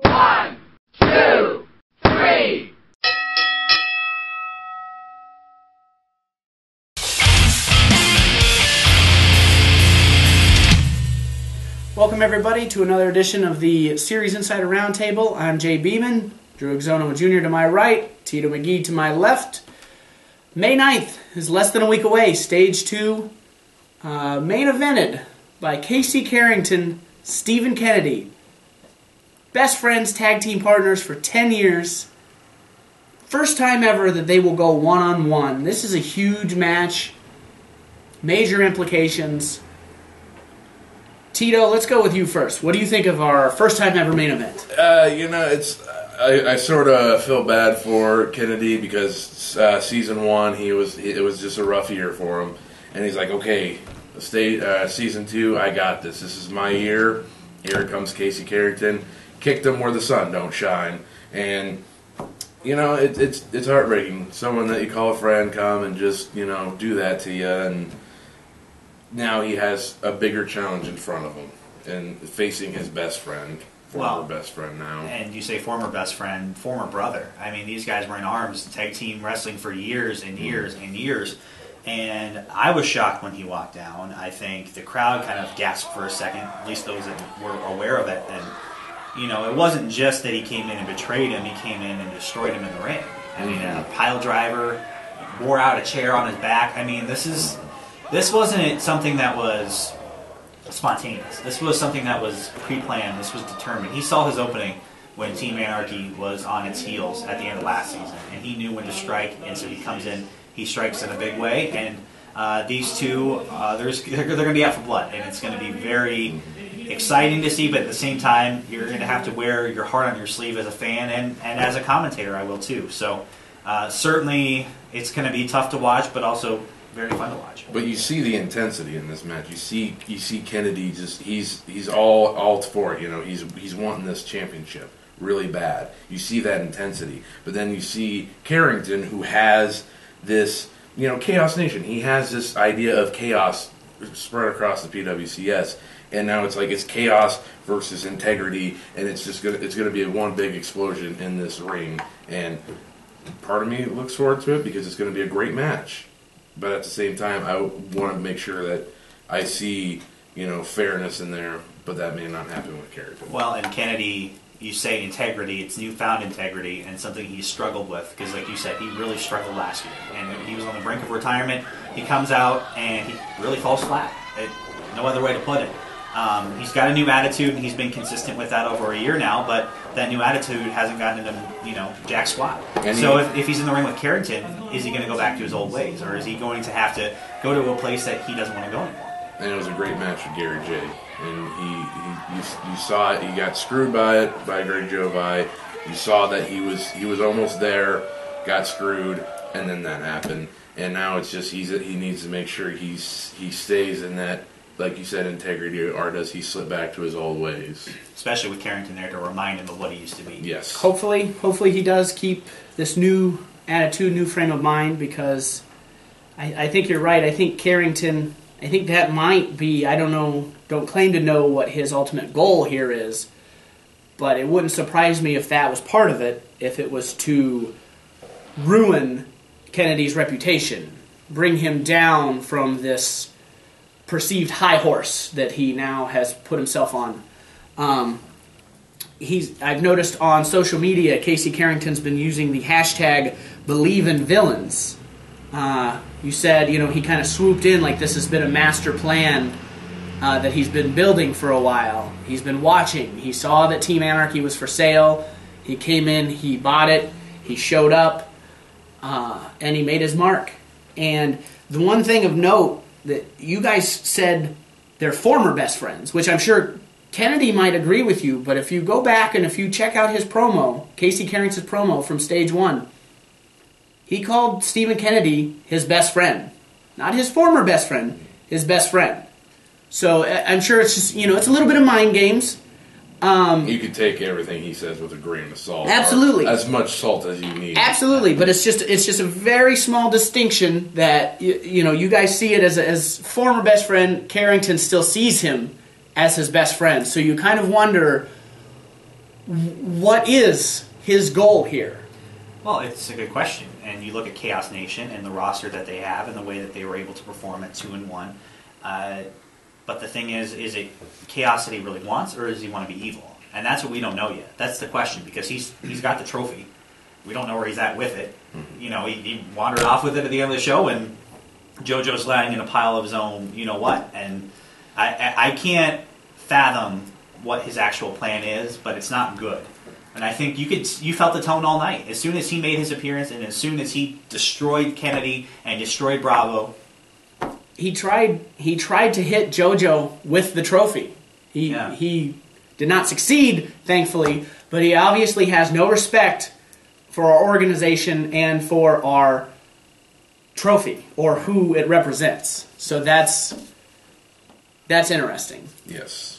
1, 2, 3. Welcome everybody to another edition of the Series Insider Roundtable. I'm Jay Beeman, Drew Exono Jr. to my right, Tito McGee to my left. May 9th is less than a week away. Stage 2, main evented by KC Karrington, Stephen Kennedy. Best friends, tag team partners for 10 years. First time ever that they will go one-on-one. This is a huge match. Major implications. Tito, let's go with you first. What do you think of our first time ever main event? I sort of feel bad for Kennedy because season 1 it was just a rough year for him, and he's like, okay, season 2, I got this. This is my year. Here comes KC Karrington. Kicked him where the sun don't shine, and it's heartbreaking. Someone that you call a friend come and just do that to you, and now he has a bigger challenge in front of him and facing his best friend. Best friend now. And you say former best friend, former brother. I mean, these guys were in arms, tag team wrestling for years and years and years. And I was shocked when he walked down. I think the crowd kind of gasped for a second, at least those that were aware of it. And, it wasn't just that he came in and betrayed him. He came in and destroyed him in the ring. I mean, a pile driver, wore out a chair on his back. I mean, this wasn't something that was spontaneous. This was something that was pre-planned. This was determined. He saw his opening when Team Anarchy was on its heels at the end of last season, and he knew when to strike, and so he comes in, he strikes in a big way, and these two, they're going to be out for blood, and it's going to be very exciting to see, but at the same time, you're going to have to wear your heart on your sleeve as a fan, and as a commentator, I will too. So certainly it's going to be tough to watch, but also very fun to watch. But you see the intensity in this match. You see Kennedy just he's all for it. He's wanting this championship really bad. You see that intensity. But then you see Karrington, who has this Chaos Nation. He has this idea of chaos spread across the PWCS, and now it's chaos versus integrity, and it's gonna be one big explosion in this ring. And part of me looks forward to it because it's going to be a great match. But at the same time, I want to make sure that I see, fairness in there, but that may not happen with Karrington. Well, and Kennedy, you say integrity, it's newfound integrity, and something he struggled with, because like you said, he really struggled last year, and he was on the brink of retirement. He comes out, and he really falls flat. No other way to put it. He's got a new attitude, and he's been consistent with that over a year now, but that new attitude hasn't gotten him, jack squat. So if he's in the ring with Karrington, is he going to go back to his old ways, or is he going to have to go to a place that he doesn't want to go anymore? And it was a great match with Gary J. And you saw it. He got screwed by Greg Jovi. You saw that he was almost there, got screwed, and then that happened. And now it's just he needs to make sure he stays in that, like you said, integrity, or does he slip back to his old ways? Especially with Karrington there to remind him of what he used to be. Yes. Hopefully he does keep this new attitude, new frame of mind, because I think you're right. I think Karrington, that might be, I don't know, don't claim to know what his ultimate goal here is, but it wouldn't surprise me if that was part of it, if it was to ruin Kennedy's reputation, bring him down from this perceived high horse that he now has put himself on. I've noticed on social media, KC Karrington's been using the hashtag #BelieveInVillains. You said, he kind of swooped in like this has been a master plan that he's been building for a while. He's been watching. He saw that Team Anarchy was for sale. He came in, he bought it, he showed up, and he made his mark. And the one thing of note that you guys said they're former best friends, which I'm sure Kennedy might agree with you, but if you go back and if you check out his promo, KC Karrington's promo from Stage 1, he called Stephen Kennedy his best friend. Not his former best friend, his best friend. So I'm sure it's just, it's a little bit of mind games. You could take everything he says with a grain of salt. Absolutely. As much salt as you need. Absolutely, but it's just a very small distinction that you guys see it as former best friend. Karrington still sees him as his best friend. So you kind of wonder what is his goal here? Well, it's a good question, and you look at Chaos Nation and the roster that they have and the way that they were able to perform at 2-1. But the thing is it chaos that he really wants, or does he want to be evil? And that's what we don't know yet. That's the question, because he's got the trophy. We don't know where he's at with it. You know, he wandered off with it at the end of the show, and JoJo's lying in a pile of his own, you know what. And I can't fathom what his actual plan is, but it's not good. And I think you felt the tone all night. As soon as he made his appearance, and as soon as he destroyed Kennedy and destroyed Bravo, he tried to hit JoJo with the trophy. He did not succeed, thankfully, but he obviously has no respect for our organization and for our trophy or who it represents. So that's interesting. Yes.